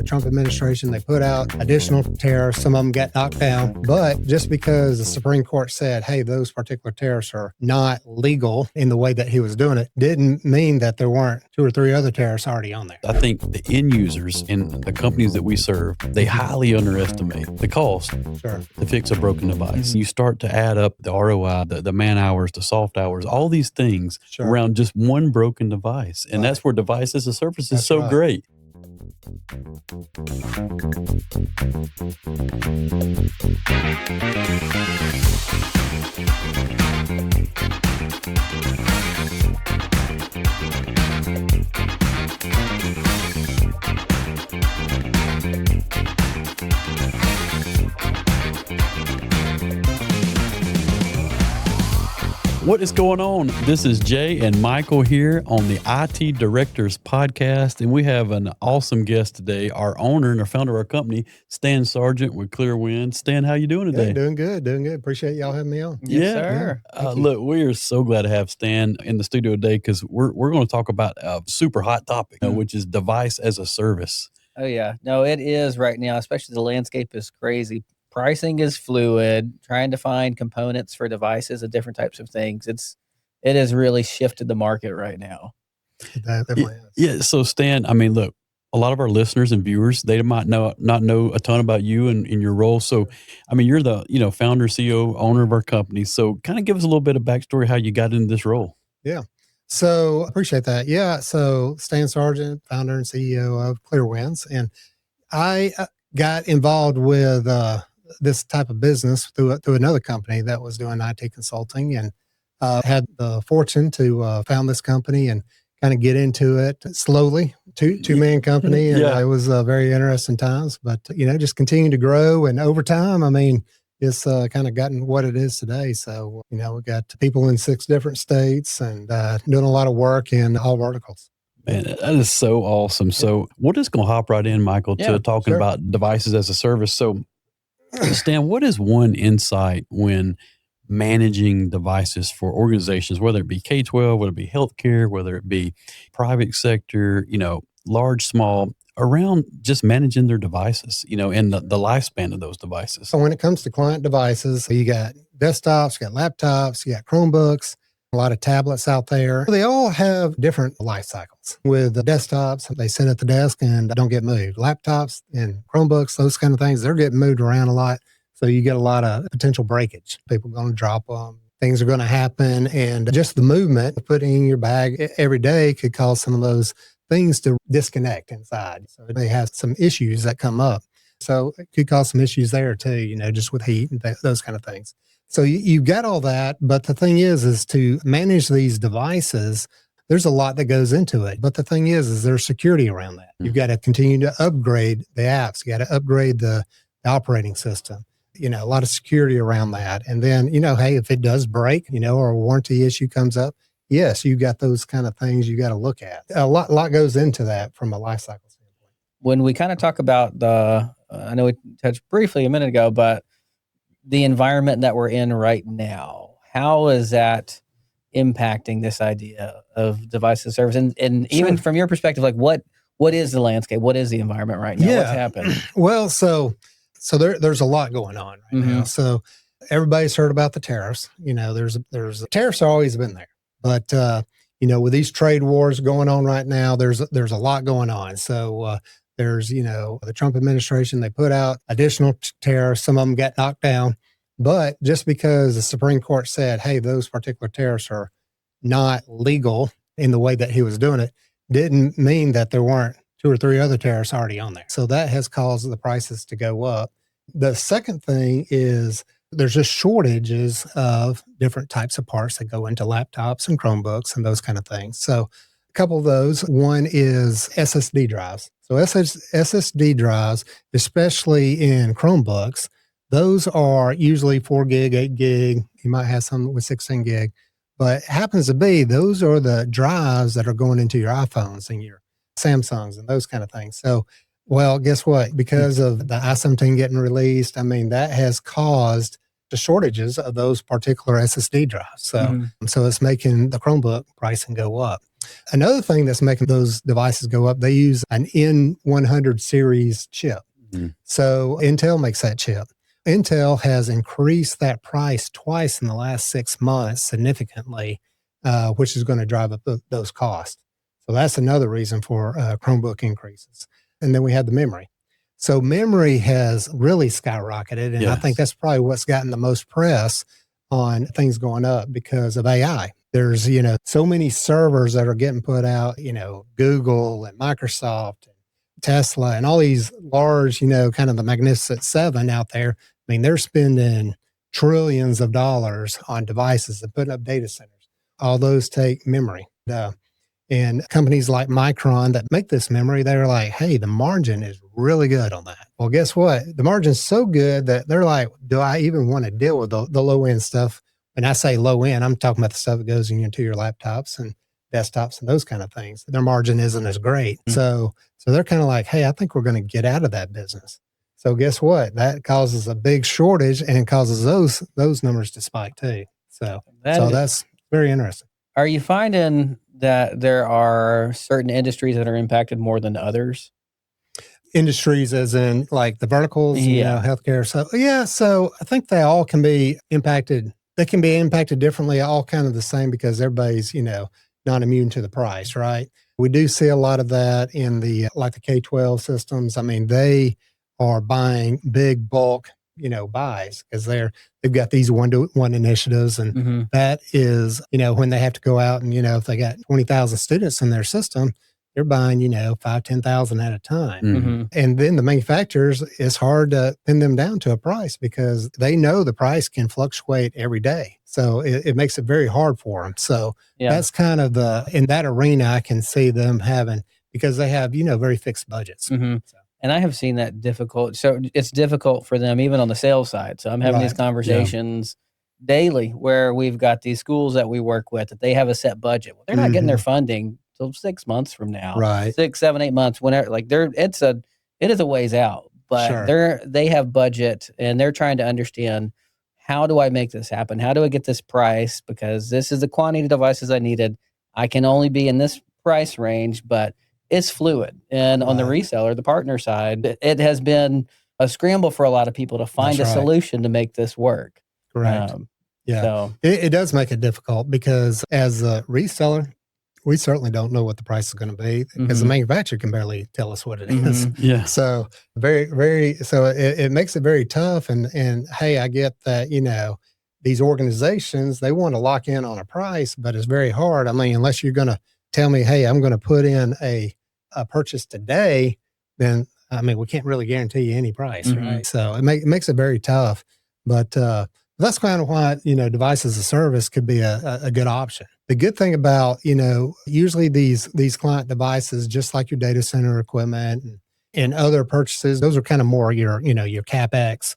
Trump administration, they put out additional tariffs. Some of them got knocked down. But just because the Supreme Court said, hey, those particular tariffs are not legal in the way that he was doing it, didn't mean that there weren't 2 or 3 other tariffs already on there. I think the end users in the companies that we serve, they highly underestimate the cost to fix a broken device. You start to add up the ROI, the man hours, the soft hours, all these things around just one broken device. And that's where device as a service is so great. What is going on? This is Jay and Michael here on the IT Directors Podcast, and we have an awesome guest today, our owner and our founder of our company, Stan Sargent with Clear Wind. Stan, how you doing today? Yeah, doing good. Appreciate y'all having me on. Yes, sir. Look, we are so glad to have Stan in the studio today because we're going to talk about a super hot topic, which is device as a service. Oh, yeah. No, it is right now, especially the landscape is crazy. Pricing is fluid, trying to find components for devices and different types of things. It has really shifted the market right now. Yeah. So Stan, I mean, look, a lot of our listeners and viewers, they might not know a ton about you and your role. So, I mean, you're the, founder, CEO, owner of our company. So kind of give us a little bit of backstory, how you got into this role. Yeah. So appreciate that. Yeah. So Stan Sargent, founder and CEO of Clear Winds. And I got involved with, this type of business through another company that was doing IT consulting, and had the fortune to found this company and kind of get into it slowly. Two-man company, and it was very interesting times. But just continuing to grow, and over time, I mean, it's kind of gotten what it is today. So we got people in 6 different states and doing a lot of work in all verticals. Man, that is so awesome. So we're just going to hop right in, Michael, to talking about devices as a service. So Stan, what is one insight when managing devices for organizations, whether it be K-12, whether it be healthcare, whether it be private sector, large, small, around just managing their devices, and the lifespan of those devices? So when it comes to client devices, you got desktops, you got laptops, you got Chromebooks, a lot of tablets out there. They all have different life cycles. With the desktops, they sit at the desk and don't get moved. Laptops and Chromebooks, those kind of things, they're getting moved around a lot. So you get a lot of potential breakage. People are going to drop them. Things are going to happen. And just the movement, putting in your bag every day could cause some of those things to disconnect inside. So they have some issues that come up. So it could cause some issues there too, just with heat and those kind of things. So you've got all that, but the thing is to manage these devices, there's a lot that goes into it. But the thing is there's security around that. You've got to continue to upgrade the apps. You got to upgrade the operating system. A lot of security around that. And then, hey, if it does break, or a warranty issue comes up, yes, you got those kind of things you got to look at. A lot goes into that from a life cycle standpoint. When we kind of talk about I know we touched briefly a minute ago, but the environment that we're in right now, how is that impacting this idea of device as a service? And even from your perspective, like what is the landscape? What is the environment right now? What's happened? Well, so there's a lot going on right now. So everybody's heard about the tariffs. There's tariffs have always been there, but with these trade wars going on right now, there's a lot going on. So there's, the Trump administration, they put out additional tariffs. Some of them got knocked down. But just because the Supreme Court said, hey, those particular tariffs are not legal in the way that he was doing it, didn't mean that there weren't 2 or 3 other tariffs already on there. So that has caused the prices to go up. The second thing is there's just shortages of different types of parts that go into laptops and Chromebooks and those kind of things. So a couple of those, one is SSD drives. So SSD drives, especially in Chromebooks, those are usually 4 gig, 8 gig. You might have some with 16 gig, but it happens to be those are the drives that are going into your iPhones and your Samsungs and those kind of things. So, well, guess what? Because of the i17 getting released, I mean, that has caused the shortages of those particular SSD drives. So, so it's making the Chromebook pricing go up. Another thing that's making those devices go up, they use an N100 series chip. Mm-hmm. So Intel makes that chip. Intel has increased that price twice in the last 6 months significantly, which is going to drive up those costs. So that's another reason for Chromebook increases. And then we have the memory. So memory has really skyrocketed. And I think that's probably what's gotten the most press on things going up because of AI. There's, so many servers that are getting put out, Google and Microsoft and Tesla and all these large, kind of the Magnificent Seven out there. I mean, they're spending trillions of dollars on devices and putting up data centers. All those take memory. And companies like Micron that make this memory, they're like, hey, the margin is really good on that. Well, guess what? The margin's so good that they're like, do I even want to deal with the low end stuff? When I say low end, I'm talking about the stuff that goes into your laptops and desktops and those kind of things. Their margin isn't as great. Mm-hmm. So they're kind of like, hey, I think we're going to get out of that business. So guess what? That causes a big shortage and causes those numbers to spike too. So that's very interesting. Are you finding that there are certain industries that are impacted more than others? Industries as in like the verticals, healthcare. So I think they all can be impacted. They can be impacted differently, all kind of the same because everybody's, not immune to the price, right? We do see a lot of that in the K-12 systems. I mean, they are buying big bulk, buys because they've got these one-to-one initiatives. And that is, when they have to go out and, if they got 20,000 students in their system, they're buying, 5,000, 10,000 at a time. Mm-hmm. And then the manufacturers, it's hard to pin them down to a price because they know the price can fluctuate every day. So it makes it very hard for them. So that's kind of in that arena, I can see them having, because they have, very fixed budgets. Mm-hmm. So. And I have seen that difficult. So it's difficult for them, even on the sales side. So I'm having these conversations daily where we've got these schools that we work with that they have a set budget. Well, they're not getting their funding till 6 months from now, right? 6, 7, 8 months, whenever. It is a ways out, but they have budget and they're trying to understand, how do I make this happen? How do I get this price? Because this is the quantity of devices I needed. I can only be in this price range, but it's fluid. And on the reseller, the partner side, it has been a scramble for a lot of people to find a solution to make this work. Correct. So it does make it difficult because as a reseller, we certainly don't know what the price is going to be because the manufacturer can barely tell us what it is. Yeah. So it makes it very tough. And hey, I get that, these organizations, they want to lock in on a price, but it's very hard. I mean, unless you're going to tell me, hey, I'm going to put in a purchase today, then, I mean, we can't really guarantee you any price, right? So it makes it very tough. But that's kind of why, device as a service could be a good option. The good thing about, usually these client devices, just like your data center equipment and other purchases, those are kind of more your CapEx,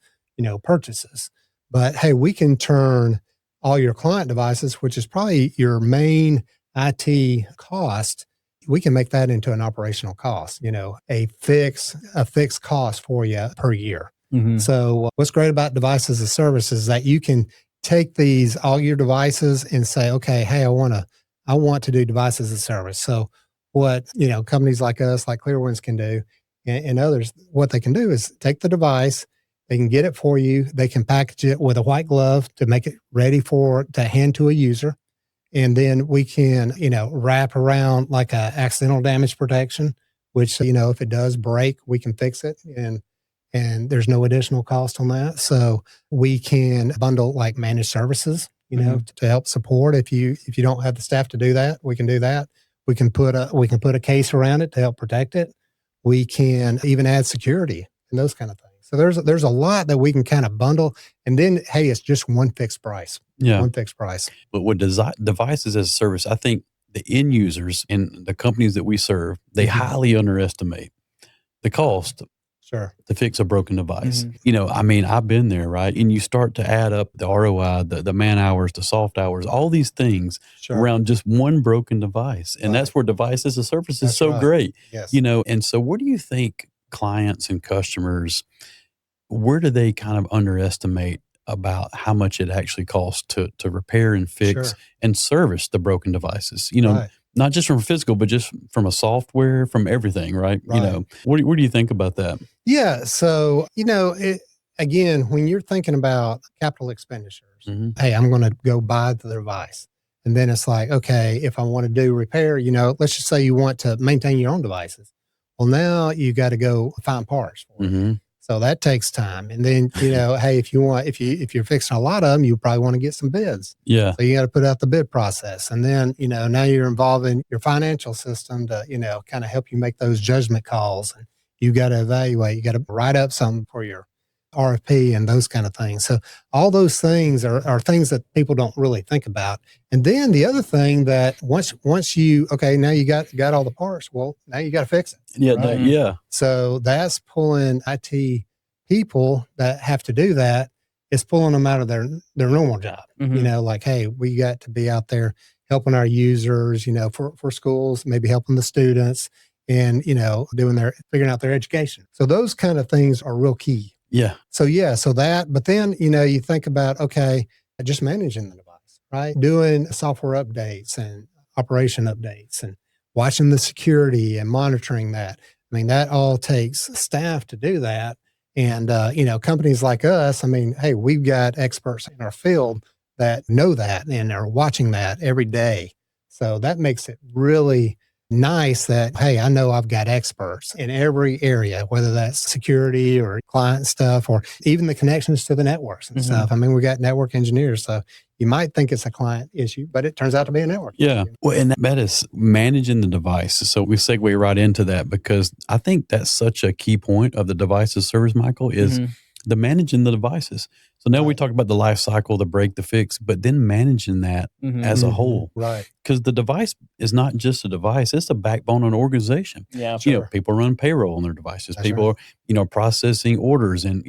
purchases. But hey, we can turn all your client devices, which is probably your main IT cost, we can make that into an operational cost, a fixed cost for you per year. Mm-hmm. So what's great about device as a service is that you can take all your devices and say, okay, hey, I want to do device as a service. So what, companies like us, like Clearwinds can do and others, what they can do is take the device, they can get it for you. They can package it with a white glove to make it ready to hand to a user. And then we can, wrap around like a accidental damage protection, which, if it does break, we can fix it. And there's no additional cost on that. So we can bundle like managed services, to help support. If you don't have the staff to do that, we can do that. We can put a case around it to help protect it. We can even add security and those kind of things. So there's a lot that we can kind of bundle, and then hey, it's just one fixed price. Yeah, one fixed price. But with devices as a service, I think the end users and the companies that we serve, they highly underestimate the cost. Sure. To fix a broken device. I've been there, right? And you start to add up the ROI, the man hours, the soft hours, all these things around just one broken device. And that's where device as a service is great. Yes. And so what do you think clients and customers, where do they kind of underestimate about how much it actually costs to repair and fix and service the broken devices? Not just from physical, but just from a software, from everything, right? Right. What do you think about that? Yeah. So, again, when you're thinking about capital expenditures, hey, I'm going to go buy the device. And then it's like, okay, if I want to do repair, let's just say you want to maintain your own devices. Well, now you got to go find parts for it. So that takes time. And then, hey, if you're fixing a lot of them, you probably want to get some bids. Yeah. So you got to put out the bid process. And then, now you're involving your financial system to, kind of help you make those judgment calls. And you got to evaluate, you got to write up something for your RFP and those kind of things. So all those things are things that people don't really think about. And then the other thing that once you, now you got all the parts, well, now you got to fix it. Yeah. Right? So that's pulling IT people that have to do that. It's pulling them out of their normal job. Like, hey, we got to be out there helping our users, for schools, maybe helping the students and, figuring out their education. So those kind of things are real key. Yeah. So that, but then, you think about, just managing the device, right? Doing software updates and operation updates and watching the security and monitoring that. I mean, that all takes staff to do that. And, companies like us, hey, we've got experts in our field that know that and are watching that every day. So that makes it really nice that, hey, I know I've got experts in every area, whether that's security or client stuff, or even the connections to the networks and stuff. We got network engineers. So you might think it's a client issue, but it turns out to be a network issue. Well, and that is managing the device. So we segue right into that because I think that's such a key point of the device as service, Michael, is the managing the devices. So now we talk about the life cycle, the break, the fix, but then managing that as a whole. Right. Because the device is not just a device, it's the backbone of an organization. Yeah, sure. People run payroll on their devices. That's people right. are, processing orders and,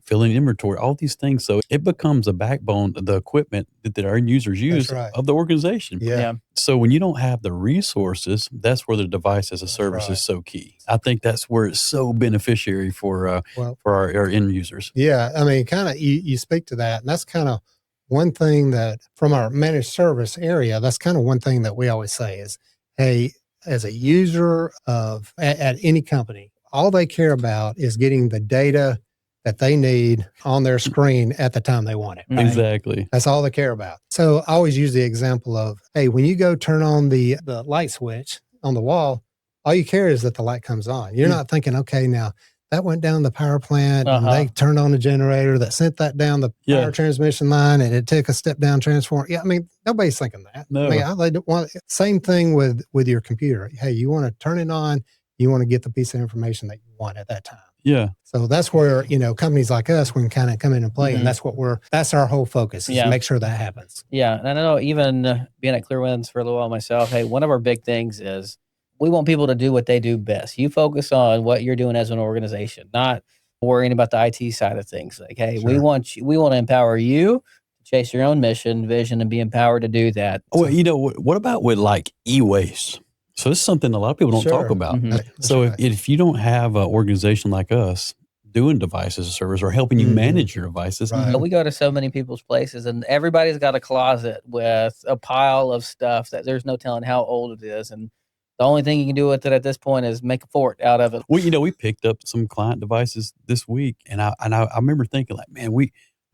filling inventory, all these things. So it becomes a backbone of the equipment that our end users use of the organization. Yeah. So when you don't have the resources, that's where the device as a service is so key. I think that's where it's so beneficiary for our end users. Yeah. Kind of you speak to that. And that's kind of one thing that from our managed service area, that's kind of one thing that we always say is, hey, as a user at any company, all they care about is getting the data that they need on their screen at the time they want it. Right? Exactly. That's all they care about. So I always use the example of, hey, when you go turn on the light switch on the wall, all you care is that the light comes on. You're not thinking, okay, now that went down the power plant and they turned on the generator that sent that down the power transmission line and it took a step down transformer. Yeah, nobody's thinking that. No. They don't want same thing with your computer. Hey, you want to turn it on, you want to get the piece of information that you want at that time. Yeah. So that's where, companies like us, we can kind of come in and play. And that's our whole focus is to make sure that happens. Yeah. And I know even being at Clearwinds for a little while myself, hey, one of our big things is we want people to do what they do best. You focus on what you're doing as an organization, not worrying about the IT side of things. Like, hey, we want to empower you to chase your own mission, vision, and be empowered to do that. Well, what about with like e-waste? So this is something a lot of people don't talk about. So if you don't have an organization like us doing device as a service or helping you manage your devices. We go to so many people's places and everybody's got a closet with a pile of stuff that there's no telling how old it is. And the only thing you can do with it at this point is make a fort out of it. Well, we picked up some client devices this week and I remember thinking like, man, we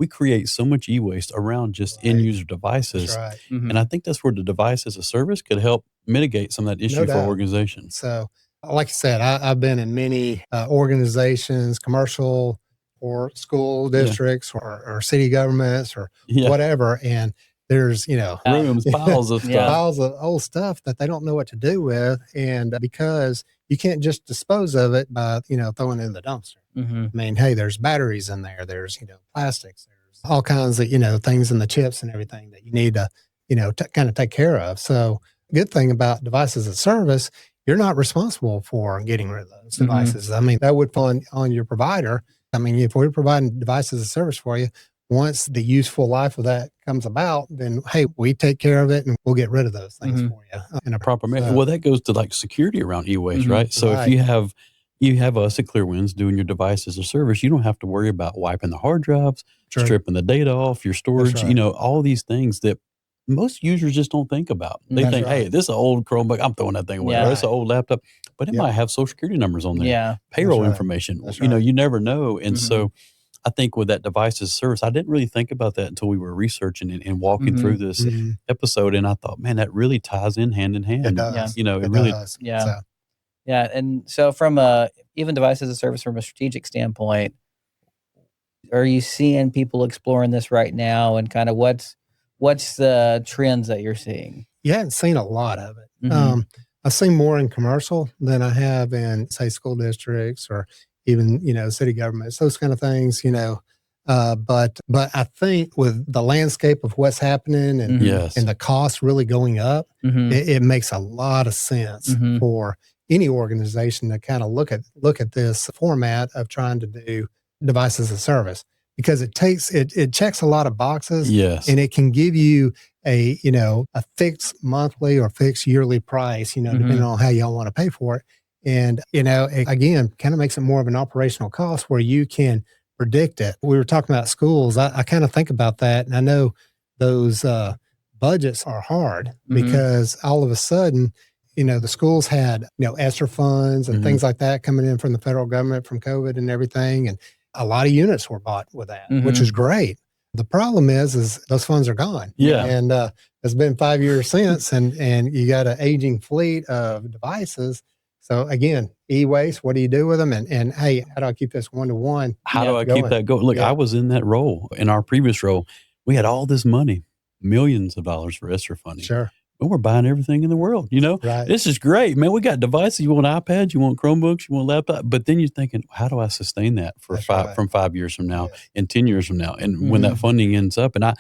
create so much e-waste around just end user devices. That's right. And I think that's where the device as a service could help mitigate some of that issue for organizations. So like I said, I've been in many organizations, commercial or school districts or city governments or whatever. And there's, rooms, piles of stuff. Piles of old stuff that they don't know what to do with. And because you can't just dispose of it by, throwing it in the dumpster. Hey, there's batteries in there. There's, plastics. There's all kinds of, things in the chips and everything that you need to, kind of take care of. So good thing about devices as a service, you're not responsible for getting rid of those devices. That would fall on your provider. If we're providing devices as a service for you, once the useful life of that comes about, then, hey, we take care of it and we'll get rid of those things for you in a proper manner. Well, that goes to like security around e-waste, right? So if you have us at Clearwinds doing your device as a service, you don't have to worry about wiping the hard drives, stripping the data off, your storage, all these things that most users just don't think about. They That's think, right. hey, this is an old Chromebook. I'm throwing that thing away. Yeah. Or it's an old laptop. But it Yep. might have social security numbers on there, Yeah. payroll That's right. information. That's You know, right. you never know. And Mhm. so I think with that device as a service, I didn't really think about that until we were researching and walking Mhm. through this Mhm. episode. And I thought, man, that really ties in hand in hand. It does. You know, it It really does. Yeah. So, Yeah. And so from a even device as a service from a strategic standpoint, are you seeing people exploring this right now, and kind of what's the trends that you're seeing? you hadn't seen a lot of it. Mhm. I've seen more in commercial than I have in, say, school districts or even, city governments, those kind of things, but I think with the landscape of what's happening and, Mhm. yes. and the costs really going up, Mhm. it makes a lot of sense Mhm. for any organization to kind of look at this format of trying to do device as a service, because it checks a lot of boxes. Yes. And it can give you a fixed monthly or fixed yearly price, depending on how y'all want to pay for it. And, it, again, kind of makes it more of an operational cost where you can predict it. We were talking about schools. I kind of think about that. And I know those budgets are hard because all of a sudden, the schools had, ESSER funds and things like that coming in from the federal government from COVID and everything. And a lot of units were bought with that, which is great. The problem is those funds are gone. Yeah. And it's been 5 years since, and you got an aging fleet of devices. So again, e-waste, what do you do with them? And hey, how do I keep this one-to-one? How do I keep that going? Look, Yeah. I was in that role. In our previous role, we had all this money, millions of dollars for ESSER funding. Sure. And we're buying everything in the world, Right. This is great, man. We got devices. You want iPads, you want Chromebooks, you want laptop. But then you're thinking, how do I sustain that for That's five right. from 5 years from now Yes. and 10 years from now? And when that funding ends up, and I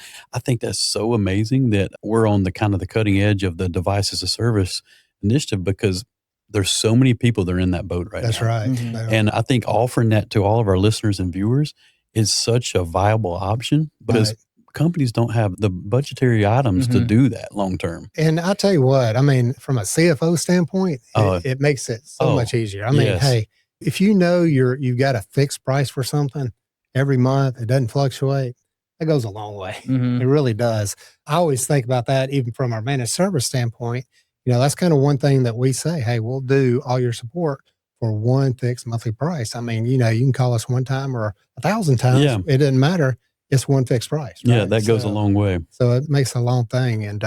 think that's so amazing that we're on the kind of the cutting edge of the device as a service initiative, because there's so many people that are in that boat right That's now. right. Mhm. And I think offering that to all of our listeners and viewers is such a viable option, because Right. companies don't have the budgetary items to do that long term. And I'll tell you what, I mean, from a CFO standpoint, Oh, it makes it so much easier. I mean, yes. hey, if you've got a fixed price for something every month, it doesn't fluctuate, that goes a long way. Mhm. It really does. I always think about that even from our managed service standpoint. That's kind of one thing that we say, hey, we'll do all your support for one fixed monthly price. I mean, you can call us one time or 1,000 times. Yeah. It doesn't matter. It's one fixed price. Right? Yeah, that goes a long way. So it makes a long thing. And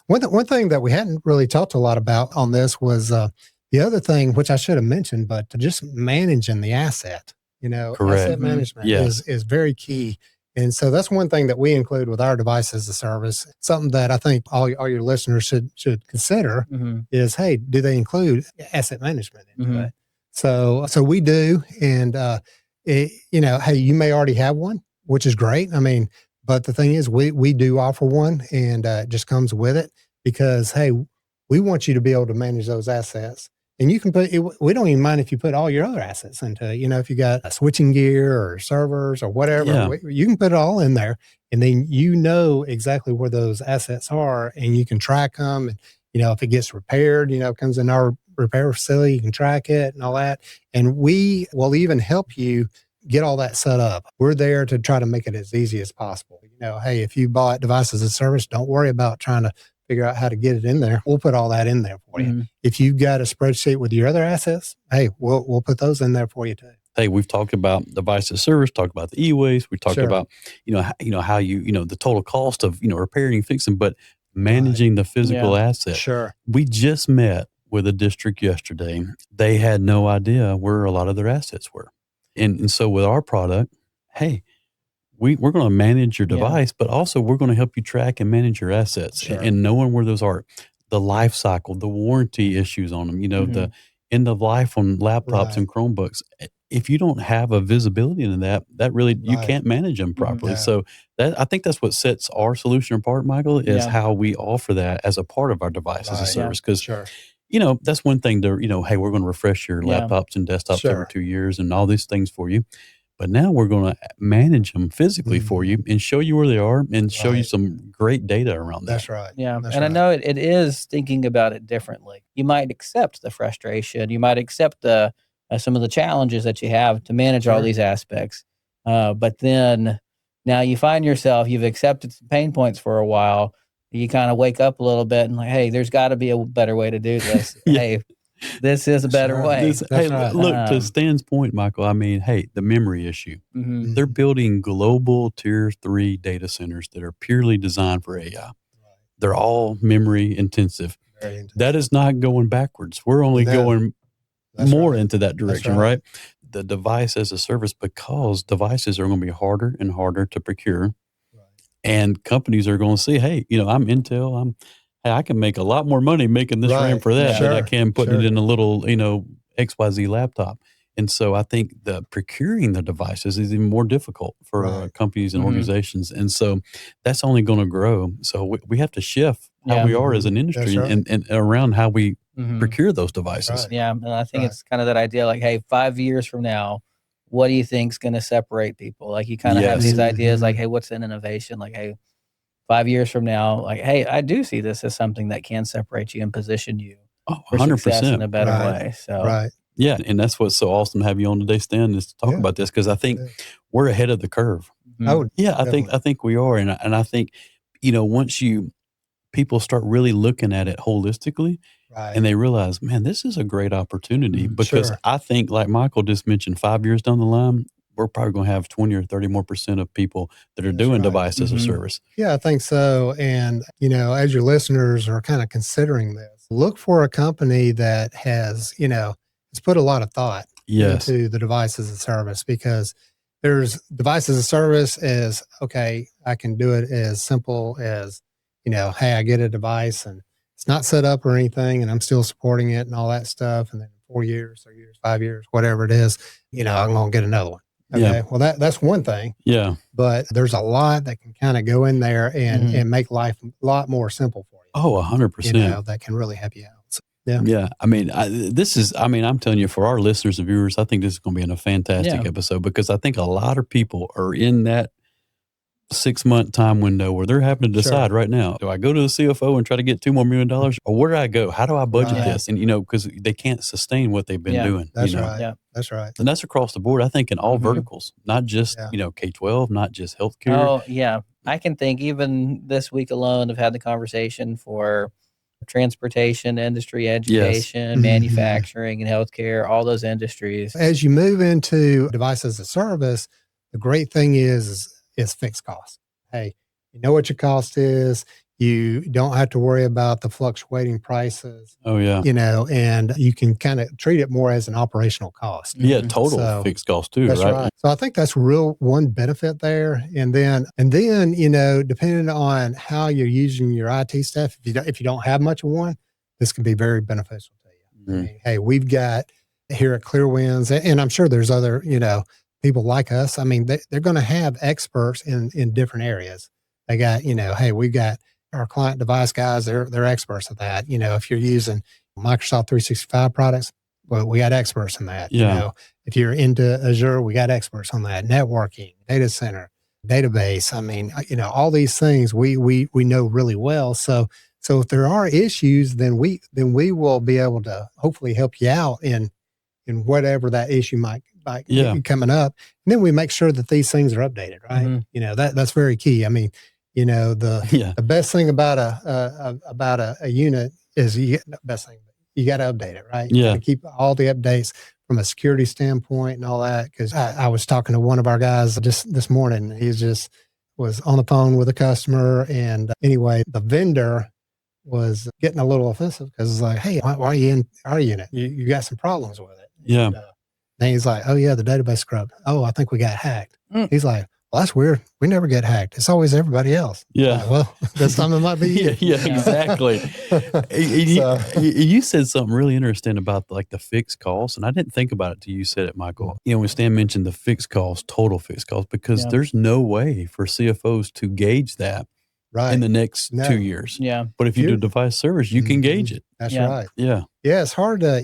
one thing that we hadn't really talked a lot about on this was the other thing, which I should have mentioned, but just managing the asset. Correct. Asset management Yes. is very key. And so that's one thing that we include with our device as a service. Something that I think all your listeners should consider is, hey, do they include asset management into it? So we do. And, hey, you may already have one, which is great. I mean, but the thing is, we do offer one, and it just comes with it because, hey, we want you to be able to manage those assets. And you can we don't even mind if you put all your other assets into it. If you got a switching gear or servers or whatever, you can put it all in there. And then exactly where those assets are, and you can track them. And, if it gets repaired, comes in our repair facility, you can track it and all that. And we will even help you get all that set up. We're there to try to make it as easy as possible. Hey, if you bought devices as a service, don't worry about trying to figure out how to get it in there. We'll put all that in there for you. If you've got a spreadsheet with your other assets, hey, we'll put those in there for you too. Hey, we've talked about device as a service, talked about the e-waste, we talked about, how you, the total cost of, repairing, fixing, but managing the physical asset. Sure. We just met with a district yesterday. They had no idea where a lot of their assets were. And so with our product, hey, we're going to manage your device, but also we're going to help you track and manage your assets and knowing where those are, the life cycle, the warranty issues on them, the end of life on laptops and Chromebooks. If you don't have a visibility into that really, you can't manage them properly. So I think that's what sets our solution apart, Michael, is how we offer that as a part of our device as a service. Because that's one thing to, hey, we're going to refresh your laptops and desktops every 2 years and all these things for you. But now we're going to manage them physically for you and show you where they are and show you some great data around that. That's right. Yeah. That's and right. I know it is thinking about it differently. You might accept the frustration. You might accept some of the challenges that you have to manage all these aspects. But then now you find yourself, you've accepted some pain points for a while. you kind of wake up a little bit and like, hey, there's got to be a better way to do this. Hey, this is a better way. Look, to Stan's point, Michael, I mean, hey, the memory issue. Mm-hmm. They're building global tier 3 data centers that are purely designed for AI. They're all memory intensive. That is not going backwards. We're only going more into that direction, right? The device as a service, because devices are going to be harder and harder to procure. And companies are going to see, hey, I'm Intel. I can make a lot more money making this RAM for that than I can putting it in a little, XYZ laptop. And so I think procuring the devices is even more difficult for companies and organizations. And so that's only going to grow. So we have to shift how we are as an industry and around how we procure those devices. Yeah. And I think it's kind of that idea like, hey, 5 years from now, what do you think is going to separate people? Like you kind of have these ideas like, hey, what's an innovation? Like, hey, 5 years from now, like, hey, I do see this as something that can separate you and position you for 100%. success in a better way. So, yeah. And that's what's so awesome to have you on today, Stan, is to talk about this, because I think we're ahead of the curve. I think we are. And I think, once people start really looking at it holistically, and they realize, man, this is a great opportunity, because I think, like Michael just mentioned, 5 years down the line, we're probably going to have 20 or 30 more % of people that are doing device as a service. Yeah, I think so. And, as your listeners are kind of considering this, look for a company that has put a lot of thought into the device as a service, because there's device as a service is, okay, I can do it as simple as, hey, I get a device and it's not set up or anything, and I'm still supporting it and all that stuff. And then 4 years, 3 years, 5 years, whatever it is, I'm going to get another one. Okay. Well, that's one thing. Yeah. But there's a lot that can kind of go in there and make life a lot more simple for you. Oh, 100%. That can really help you out. So, yeah. I mean, I'm telling you, for our listeners and viewers, I think this is going to be a fantastic episode, because I think a lot of people are in that 6-month time window where they're having to decide right now, do I go to the CFO and try to get $2 more million, or where do I go? How do I budget this? And, because they can't sustain what they've been doing. That's right. Yeah. That's right. And that's across the board, I think, in all verticals, not just, K-12, not just healthcare. Oh, yeah. I can think even this week alone, I've had the conversation for transportation industry, education, manufacturing, and healthcare, all those industries. As you move into device as a service, the great thing is fixed costs. Hey, you know what your cost is. You don't have to worry about the fluctuating prices. Oh, yeah. And you can kind of treat it more as an operational cost. Yeah, total fixed cost too, that's right? So I think that's one benefit there. And then, depending on how you're using your IT staff, if you don't have much of one, this can be very beneficial to you. I mean, hey, we've got here at Clearwinds, and I'm sure there's other, people like us. I mean, they're going to have experts in different areas. They got, hey, we've got our client device guys, they're experts at that. If you're using Microsoft 365 products, well, we got experts in that. Yeah. If you're into Azure, we got experts on that. Networking, data center, database. I mean, all these things we know really well. So if there are issues, then we will be able to hopefully help you out in whatever that issue might be coming up. And then we make sure that these things are updated, right? That's very key. I mean, the best thing about a unit is you got to update it, right? You got to keep all the updates from a security standpoint and all that. Because I was talking to one of our guys just this morning. He was on the phone with a customer, and anyway, the vendor was getting a little offensive because it's like, hey, why are you in our unit? You got some problems with it. Yeah. And then he's like, oh yeah, the database scrubbed. Oh, I think we got hacked. He's like, well, that's weird. We never get hacked. It's always everybody else. Yeah. Like, well, this time it might be you. Yeah, exactly. You said something really interesting about like the fixed costs, and I didn't think about it till you said it, Michael. When Stan mentioned the fixed costs, total fixed costs, because there's no way for CFOs to gauge that in the next 2 years. Yeah. But if you do device service, you can gauge it. That's right. Yeah. Yeah, it's hard to,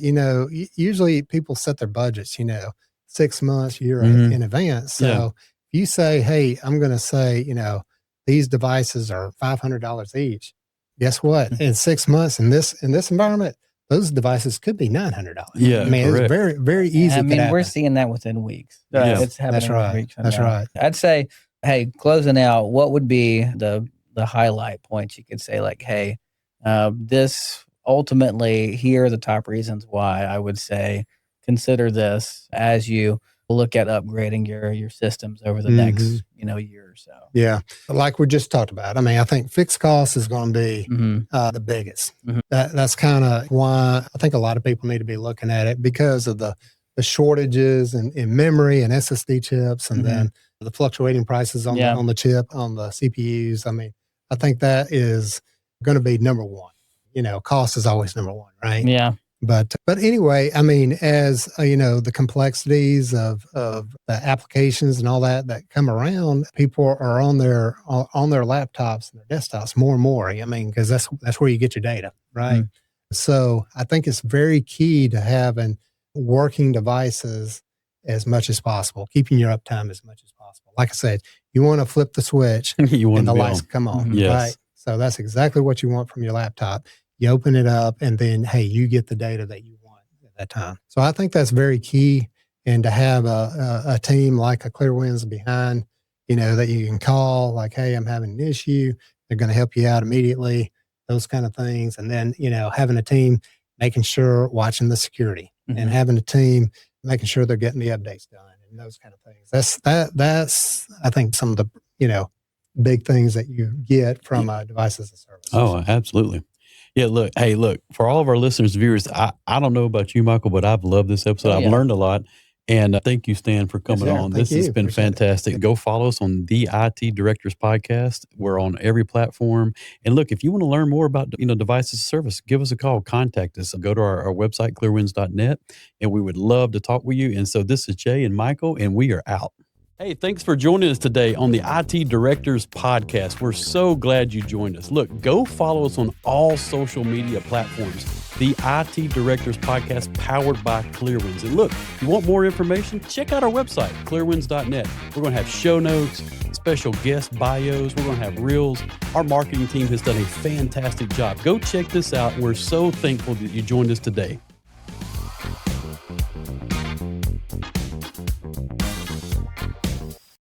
usually people set their budgets, 6 months, year in advance. So if you say, hey, I'm going to say, these devices are $500 each. Guess what? In 6 months in this environment, those devices could be $900. Yeah. I mean, correct. It's very, very easy. We're seeing that within weeks. It's happening That's right. within weeks. That's right. I'd say, hey, closing out, what would be the the highlight points, you could say like, hey, this ultimately, here are the top reasons why I would say consider this as you look at upgrading your systems over the next, year or so. Yeah. Like we just talked about. I mean, I think fixed costs is going to be the biggest. That's kind of why I think a lot of people need to be looking at it, because of the shortages in memory and SSD chips, and then the fluctuating prices on the chip, on the CPUs. I mean, I think that is going to be number one. Cost is always number one, right? Yeah. But anyway, I mean, as the complexities of the applications and all that come around, people are on their laptops and their desktops more and more. I mean, because that's where you get your data, right? So I think it's very key to having working devices as much as possible, keeping your uptime as much as possible. Like I said, you want to flip the switch and the lights come on, right? So that's exactly what you want from your laptop. You open it up, and then, hey, you get the data that you want at that time. So I think that's very key. And to have a team like a Clearwinds behind, that you can call, like, hey, I'm having an issue. They're going to help you out immediately, those kind of things. And then, having a team making sure, watching the security, and having a team making sure they're getting the updates done and those kind of things. That's I think some of the, big things that you get from devices as a service. Oh, absolutely. Yeah, look, for all of our listeners, viewers, I don't know about you, Michael, but I've loved this episode. I've learned a lot. And thank you, Stan, for coming on. This has been fantastic. Go follow us on the IT Directors Podcast. We're on every platform. And look, if you want to learn more about devices as a service, give us a call. Contact us. Go to our website, clearwinds.net, and we would love to talk with you. And so this is Jay and Michael, and we are out. Hey, thanks for joining us today on the IT Directors Podcast. We're so glad you joined us. Look, go follow us on all social media platforms. The IT Directors Podcast, powered by Clearwinds. And look, if you want more information, check out our website, clearwinds.net. We're going to have show notes, special guest bios. We're going to have reels. Our marketing team has done a fantastic job. Go check this out. We're so thankful that you joined us today.